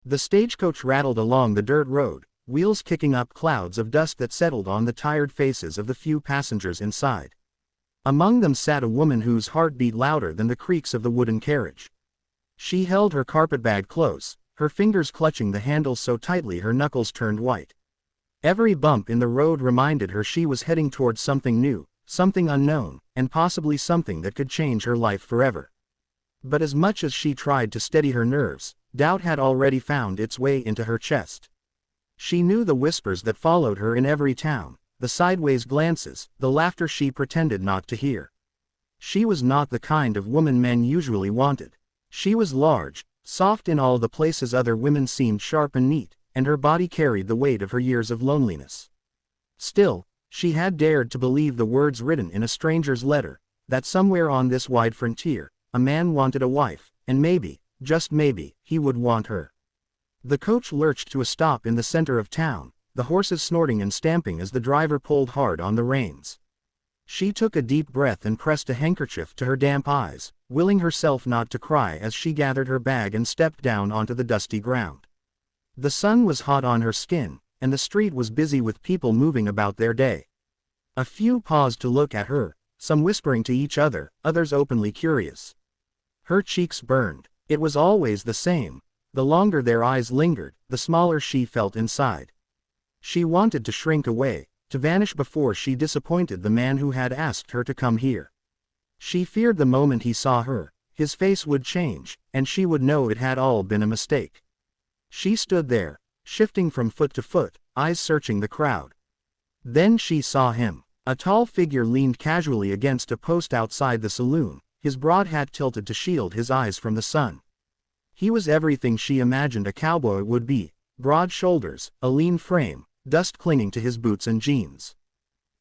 The stagecoach rattled along the dirt road, wheels kicking up clouds of dust that settled on the tired faces of the few passengers inside. Among them sat a woman whose heart beat louder than the creaks of the wooden carriage. She held her carpetbag close, her fingers clutching the handle so tightly her knuckles turned white. Every bump in the road reminded her she was heading towards something new, something unknown, and possibly something that could change her life forever. But as much as she tried to steady her nerves, doubt had already found its way into her chest. She knew the whispers that followed her in every town, the sideways glances, the laughter she pretended not to hear. She was not the kind of woman men usually wanted. She was large, soft in all the places other women seemed sharp and neat, and her body carried the weight of her years of loneliness. Still, she had dared to believe the words written in a stranger's letter, that somewhere on this wide frontier, a man wanted a wife, and maybe, just maybe, he would want her. The coach lurched to a stop in the center of town, the horses snorting and stamping as the driver pulled hard on the reins. She took a deep breath and pressed a handkerchief to her damp eyes, willing herself not to cry as she gathered her bag and stepped down onto the dusty ground. The sun was hot on her skin, and the street was busy with people moving about their day. A few paused to look at her, some whispering to each other, others openly curious. Her cheeks burned. It was always the same. The longer their eyes lingered, the smaller she felt inside. She wanted to shrink away, to vanish before she disappointed the man who had asked her to come here. She feared the moment he saw her, his face would change, and she would know it had all been a mistake. She stood there, shifting from foot to foot, eyes searching the crowd. Then she saw him. A tall figure leaned casually against a post outside the saloon, his broad hat tilted to shield his eyes from the sun. He was everything she imagined a cowboy would be: broad shoulders, a lean frame, dust clinging to his boots and jeans.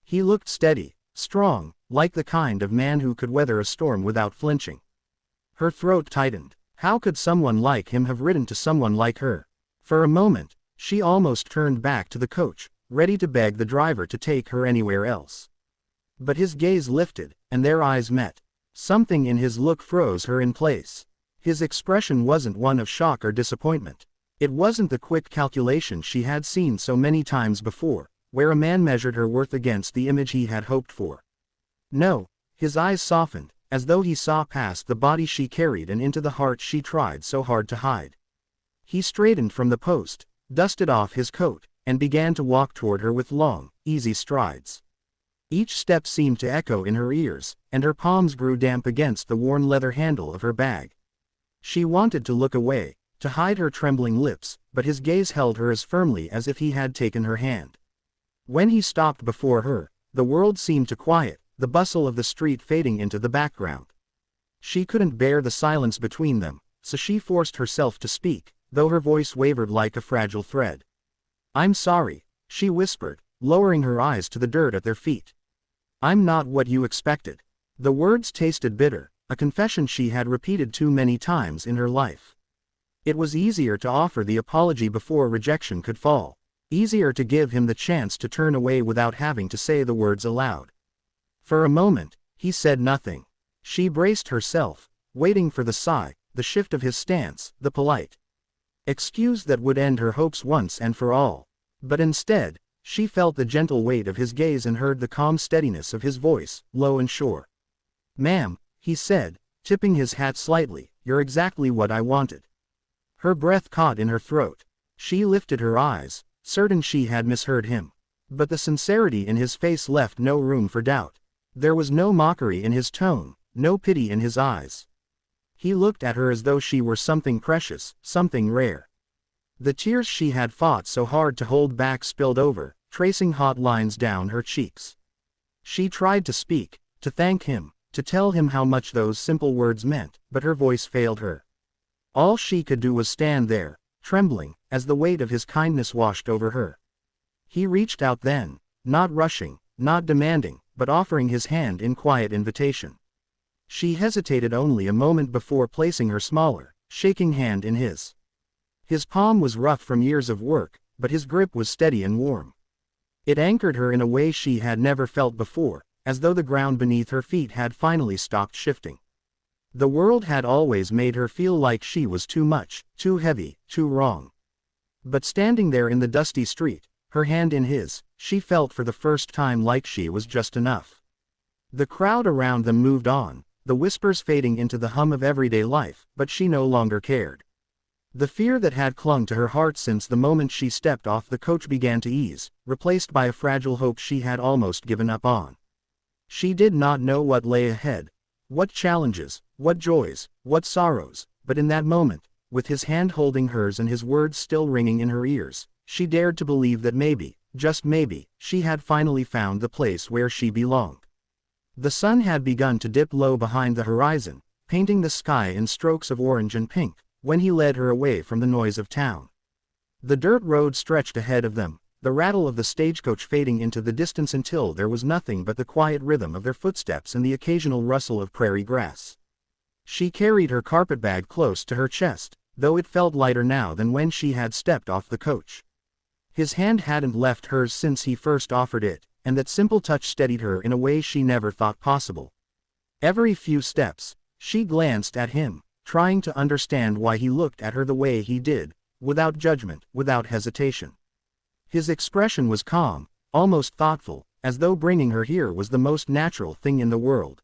He looked steady, strong, like the kind of man who could weather a storm without flinching. Her throat tightened. How could someone like him have written to someone like her? For a moment, she almost turned back to the coach, ready to beg the driver to take her anywhere else. But his gaze lifted, and their eyes met. Something in his look froze her in place. His expression wasn't one of shock or disappointment. It wasn't the quick calculation she had seen so many times before, where a man measured her worth against the image he had hoped for. No, his eyes softened, as though he saw past the body she carried and into the heart she tried so hard to hide. He straightened from the post, dusted off his coat, and began to walk toward her with long, easy strides. Each step seemed to echo in her ears, and her palms grew damp against the worn leather handle of her bag. She wanted to look away, to hide her trembling lips, but his gaze held her as firmly as if he had taken her hand. When he stopped before her, the world seemed to quiet, the bustle of the street fading into the background. She couldn't bear the silence between them, so she forced herself to speak, though her voice wavered like a fragile thread. "I'm sorry," she whispered, lowering her eyes to the dirt at their feet. "I'm not what you expected." The words tasted bitter, a confession she had repeated too many times in her life. It was easier to offer the apology before rejection could fall. Easier to give him the chance to turn away without having to say the words aloud. For a moment, he said nothing. She braced herself, waiting for the sigh, the shift of his stance, the polite excuse that would end her hopes once and for all. But instead, she felt the gentle weight of his gaze and heard the calm steadiness of his voice, low and sure. "Ma'am," he said, tipping his hat slightly, "you're exactly what I wanted." Her breath caught in her throat. She lifted her eyes, certain she had misheard him. But the sincerity in his face left no room for doubt. There was no mockery in his tone, no pity in his eyes. He looked at her as though she were something precious, something rare. The tears she had fought so hard to hold back spilled over, tracing hot lines down her cheeks. She tried to speak, to thank him, to tell him how much those simple words meant, but her voice failed her. All she could do was stand there, trembling, as the weight of his kindness washed over her. He reached out then, not rushing, not demanding, but offering his hand in quiet invitation. She hesitated only a moment before placing her smaller, shaking hand in his. His palm was rough from years of work, but his grip was steady and warm. It anchored her in a way she had never felt before, as though the ground beneath her feet had finally stopped shifting. The world had always made her feel like she was too much, too heavy, too wrong. But standing there in the dusty street, her hand in his, she felt for the first time like she was just enough. The crowd around them moved on, the whispers fading into the hum of everyday life, but she no longer cared. The fear that had clung to her heart since the moment she stepped off the coach began to ease, replaced by a fragile hope she had almost given up on. She did not know what lay ahead, what challenges, what joys, what sorrows, but in that moment, with his hand holding hers and his words still ringing in her ears, she dared to believe that maybe, just maybe, she had finally found the place where she belonged. The sun had begun to dip low behind the horizon, painting the sky in strokes of orange and pink, when he led her away from the noise of town. The dirt road stretched ahead of them, the rattle of the stagecoach fading into the distance until there was nothing but the quiet rhythm of their footsteps and the occasional rustle of prairie grass. She carried her carpetbag close to her chest, though it felt lighter now than when she had stepped off the coach. His hand hadn't left hers since he first offered it, and that simple touch steadied her in a way she never thought possible. Every few steps, she glanced at him, trying to understand why he looked at her the way he did, without judgment, without hesitation. His expression was calm, almost thoughtful, as though bringing her here was the most natural thing in the world.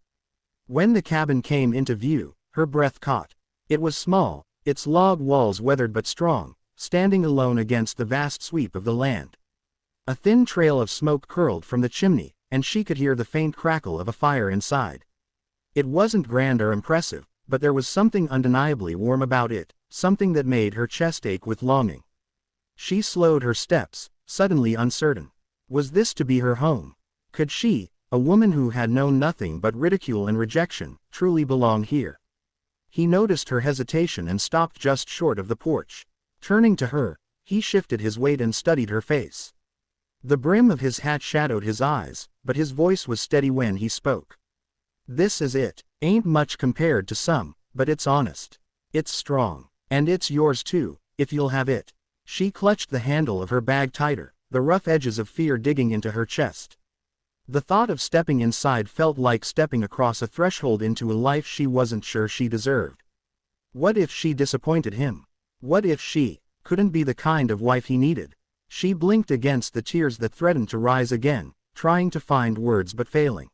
When the cabin came into view, her breath caught. It was small, its log walls weathered but strong, standing alone against the vast sweep of the land. A thin trail of smoke curled from the chimney, and she could hear the faint crackle of a fire inside. It wasn't grand or impressive, but there was something undeniably warm about it, something that made her chest ache with longing. She slowed her steps, suddenly uncertain. Was this to be her home? Could she, a woman who had known nothing but ridicule and rejection, truly belong here? He noticed her hesitation and stopped just short of the porch. Turning to her, he shifted his weight and studied her face. The brim of his hat shadowed his eyes, but his voice was steady when he spoke. "This is it. Ain't much compared to some, but it's honest. It's strong. And it's yours too, if you'll have it." She clutched the handle of her bag tighter, the rough edges of fear digging into her chest. The thought of stepping inside felt like stepping across a threshold into a life she wasn't sure she deserved. What if she disappointed him? What if she couldn't be the kind of wife he needed? She blinked against the tears that threatened to rise again, trying to find words but failing.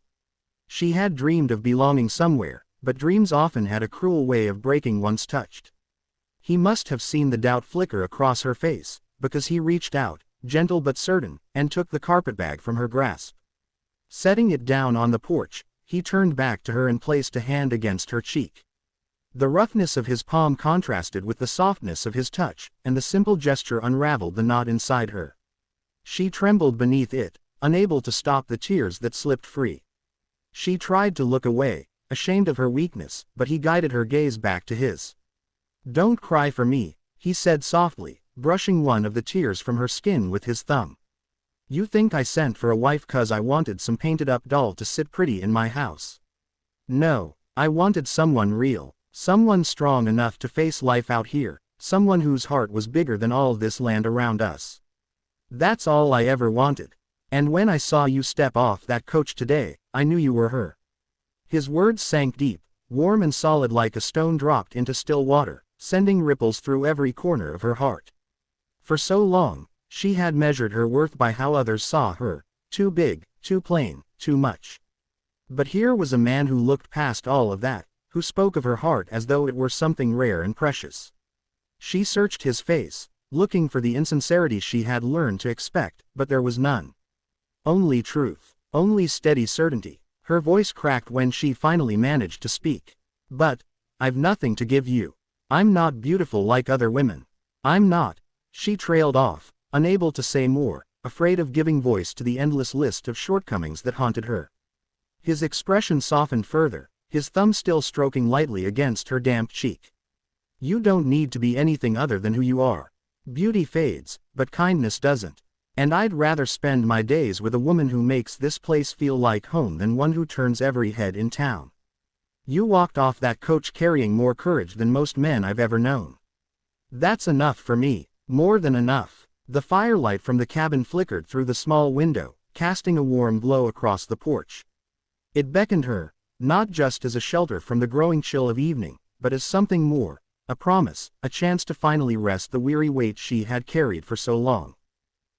She had dreamed of belonging somewhere, but dreams often had a cruel way of breaking once touched. He must have seen the doubt flicker across her face, because he reached out, gentle but certain, and took the carpetbag from her grasp. Setting it down on the porch, he turned back to her and placed a hand against her cheek. The roughness of his palm contrasted with the softness of his touch, and the simple gesture unraveled the knot inside her. She trembled beneath it, unable to stop the tears that slipped free. She tried to look away, ashamed of her weakness, but he guided her gaze back to his. "Don't cry for me," he said softly, brushing one of the tears from her skin with his thumb. "You think I sent for a wife 'cause I wanted some painted-up doll to sit pretty in my house. No, I wanted someone real, someone strong enough to face life out here, someone whose heart was bigger than all this land around us. That's all I ever wanted. And when I saw you step off that coach today, I knew you were her." His words sank deep, warm and solid like a stone dropped into still water, sending ripples through every corner of her heart. For so long, she had measured her worth by how others saw her, too big, too plain, too much. But here was a man who looked past all of that, who spoke of her heart as though it were something rare and precious. She searched his face, looking for the insincerity she had learned to expect, but there was none. Only truth, only steady certainty. Her voice cracked when she finally managed to speak. "But I've nothing to give you. I'm not beautiful like other women. I'm not." She trailed off, unable to say more, afraid of giving voice to the endless list of shortcomings that haunted her. His expression softened further, his thumb still stroking lightly against her damp cheek. "You don't need to be anything other than who you are. Beauty fades, but kindness doesn't. And I'd rather spend my days with a woman who makes this place feel like home than one who turns every head in town. You walked off that coach carrying more courage than most men I've ever known. That's enough for me, more than enough." The firelight from the cabin flickered through the small window, casting a warm glow across the porch. It beckoned her, not just as a shelter from the growing chill of evening, but as something more, a promise, a chance to finally rest the weary weight she had carried for so long.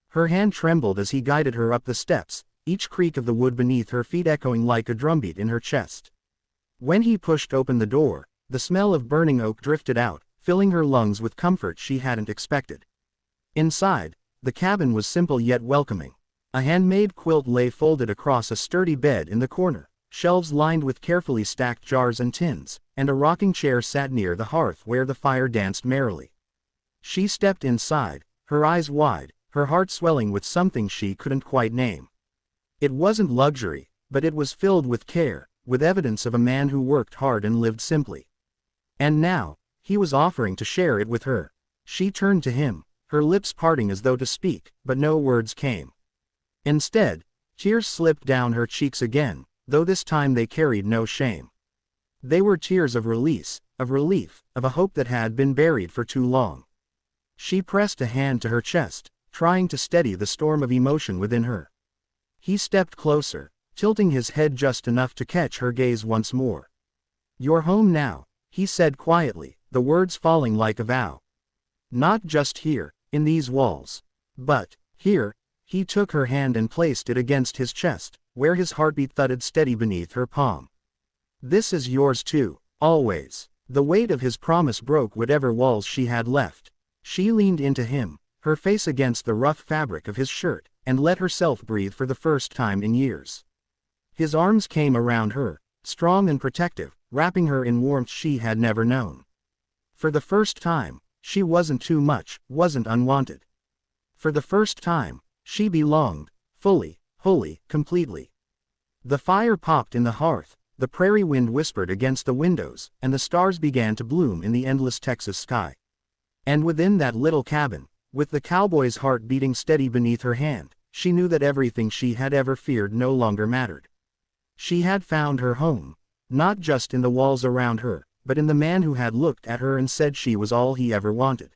Her hand trembled as he guided her up the steps, each creak of the wood beneath her feet echoing like a drumbeat in her chest. When he pushed open the door, the smell of burning oak drifted out, filling her lungs with comfort she hadn't expected. Inside, the cabin was simple yet welcoming. A handmade quilt lay folded across a sturdy bed in the corner, shelves lined with carefully stacked jars and tins, and a rocking chair sat near the hearth where the fire danced merrily. She stepped inside, her eyes wide, her heart swelling with something she couldn't quite name. It wasn't luxury, but it was filled with care, with evidence of a man who worked hard and lived simply. And now, he was offering to share it with her. She turned to him, her lips parting as though to speak, but no words came. Instead, tears slipped down her cheeks again, though this time they carried no shame. They were tears of release, of relief, of a hope that had been buried for too long. She pressed a hand to her chest, trying to steady the storm of emotion within her. He stepped closer, tilting his head just enough to catch her gaze once more. "You're home now," he said quietly, the words falling like a vow. "Not just here, in these walls. But, here." He took her hand and placed it against his chest, where his heartbeat thudded steady beneath her palm. "This is yours too, always." The weight of his promise broke whatever walls she had left. She leaned into him, her face against the rough fabric of his shirt, and let herself breathe for the first time in years. His arms came around her, strong and protective, wrapping her in warmth she had never known. For the first time, she wasn't too much, wasn't unwanted. For the first time, she belonged, fully, wholly, completely. The fire popped in the hearth, the prairie wind whispered against the windows, and the stars began to bloom in the endless Texas sky. And within that little cabin, with the cowboy's heart beating steady beneath her hand, she knew that everything she had ever feared no longer mattered. She had found her home, not just in the walls around her, but in the man who had looked at her and said she was all he ever wanted.